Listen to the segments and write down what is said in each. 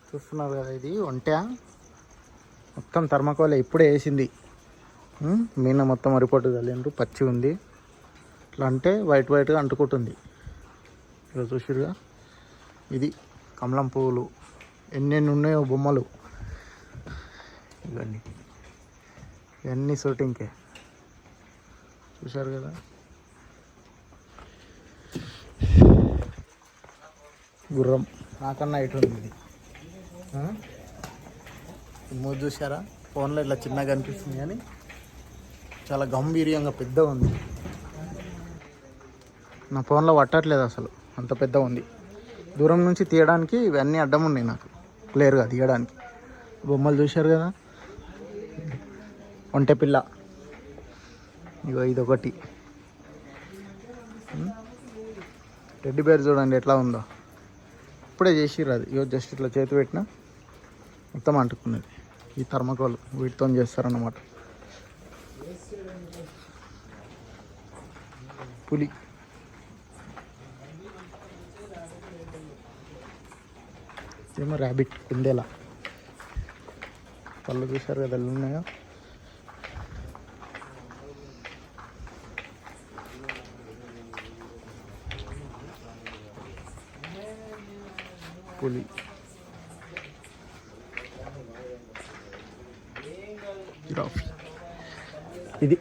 చూస్తున్నారు కదా, ఇది ఒంటె మొత్తం థర్మాకోల్ ఇప్పుడే వేసింది. మీన మొత్తం రిపోర్ట్ కలిగినారు, పచ్చి ఉంది. ఇట్లా అంటే వైట్గా అంటుకుంటుంది. ఇక చూసిరుగా, ఇది కమలం పువ్వులు ఎన్నెన్ని ఉన్నాయో బొమ్మలు. ఇవన్నీ ఇవన్నీ షూటింగ్కే, చూశారు కదా. గుర్రం నాకన్నా ఇటు ఉంది ఇది. మూడు చూసారా, ఫోన్లో ఇట్లా చిన్నగా అనిపిస్తుంది కానీ చాలా గంభీర్యంగా పెద్దగా ఉంది. నా ఫోన్లో పట్టట్లేదు అసలు, అంత పెద్దగా ఉంది. దూరం నుంచి తీయడానికి ఇవన్నీ అడ్డం ఉన్నాయి నాకు క్లియర్గా తీయడానికి. బొమ్మలు చూశారు కదా, ఒంటె పిల్ల. ఇగో ఇదొకటి టెడ్డీ బేర్ చూడండి ఎట్లా ఉందో. ఇప్పుడే చేసిర్రు అది. ఇగో జస్ట్ ఇట్లా చేతి పెట్టినా మొత్తం అంటుకున్నది. ఈ థర్మాకోల్ వీటితో చేస్తారన్నమాట. పులి, ఏమో ర్యాబిట్, కుందేలా. పళ్ళు చూసారు కదా ఎలా ఉన్నాయో. పులి, జిరాఫ్. ఇది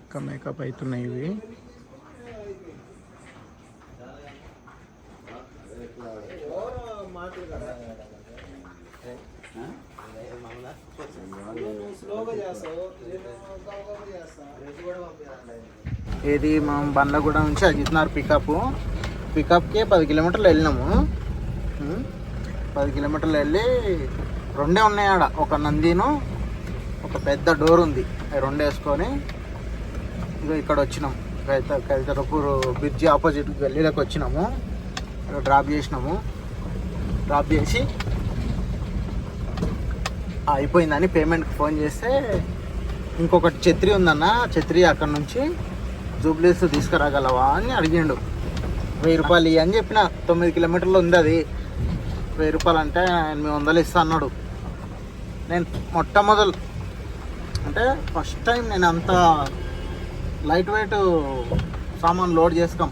ఇంకా మేకప్ అవుతున్నాయి ఇవి. ఇది మనం బండ్లగూడ నుంచి అజిత్నగర్ పికప్కి 10 కిలోమీటర్లు వెళ్ళినాము. 10 కిలోమీటర్లు వెళ్ళి రెండే ఉన్నాయి ఆడ, ఒక నందిను ఒక పెద్ద డోర్ ఉంది. రెండు వేసుకొని ఇక ఇక్కడ వచ్చినాం. కైతరపూర్ బ్రిడ్జి ఆపోజిట్ గల్లీలోకి వచ్చినాము. డ్రాప్ చేసినాము. డ్రాప్ చేసి అయిపోయిందని పేమెంట్కి ఫోన్ చేస్తే, ఇంకొకటి ఛత్రి ఉందన్న, ఛత్రి అక్కడ నుంచి జూబ్లీస్ తీసుకురాగలవా అని అడిగిండు. 1000 రూపాయలు అని చెప్పిన. 9 కిలోమీటర్లు ఉంది అది. 1000 రూపాయలు అంటే 800 ఇస్తా అన్నాడు. నేను మొట్టమొదలు అంటే ఫస్ట్ టైం నేను అంత లైట్ వెయిట్ సామాన్ లోడ్ చేసుకోం.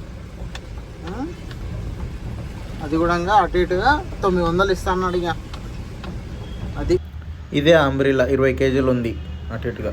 అది కూడా అటు ఇటుగా 900 ఇస్తా అన్నాడు. ఇక అది ఇదే అంబ్రిల్లా 20 కేజీలు ఉంది అటు ఇటుగా.